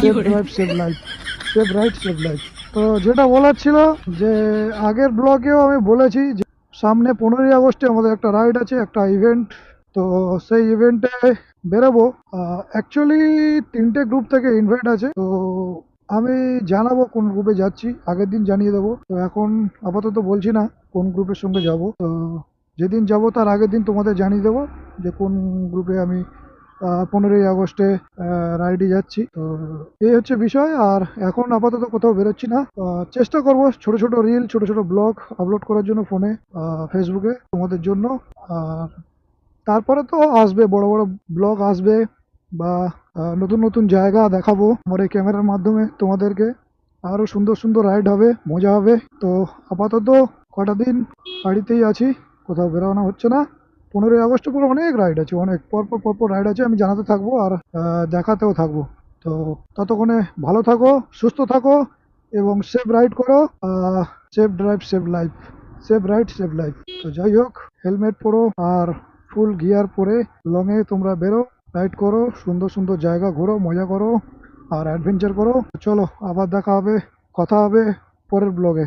Save drive save life, save ride save life. তো যেটা বলার ছিল যে আগের ব্লগেও আমি বলেছি যে সামনে 15ই আগস্টে আমাদের একটা রাইড আছে, একটা ইভেন্ট। তো সেই ইভেন্টে বেরোবো। অ্যাকচুয়ালি 3টে গ্রুপ থেকে ইনভাইট আছে। তো আমি জানাবো কোন গ্রুপে যাচ্ছি, আগের দিন জানিয়ে দেবো। তো এখন আপাতত বলছি না কোন গ্রুপের সঙ্গে যাব। তো যেদিন যাব তার আগের দিন তোমাদের জানিয়ে দেবো যে কোন গ্রুপে আমি 15ই আগস্টে রাইডে যাচ্ছি। তো এই হচ্ছে বিষয়। আর এখন আপাতত কোথাও বেরোচ্ছি না। চেষ্টা করব ছোট ছোট রিল, ছোট ছোট ব্লগ আপলোড করার জন্য ফোনে, ফেসবুকে তোমাদের জন্য। আর তারপরে তো আসবে, বড় বড় ব্লগ আসবে, বা নতুন নতুন জায়গা দেখাবো আমার এই ক্যামেরার মাধ্যমে তোমাদেরকে। আরও সুন্দর সুন্দর রাইড হবে, মজা হবে। তো আপাতত কটা দিন বাড়িতেই আছি, কোথাও বেরোনো হচ্ছে না। 15ই আগস্টের পরে অনেক রাইড আছে, অনেক পরপর পরপর রাইড আছে, আমি জানাতে থাকবো আর দেখাতেও থাকবো। তো ততক্ষণে ভালো থাকো, সুস্থ থাকো, এবং সেভ রাইড করো। Save drive save life, save ride save life. তো যাই হোক, হেলমেট পরো আর ফুল গিয়ার পরে লংয়ে তোমরা বেরো, রাইড করো, সুন্দর সুন্দর জায়গা ঘোরো, মজা করো আর অ্যাডভেঞ্চার করো। চলো, আবার দেখা হবে, কথা হবে পরের ব্লগে।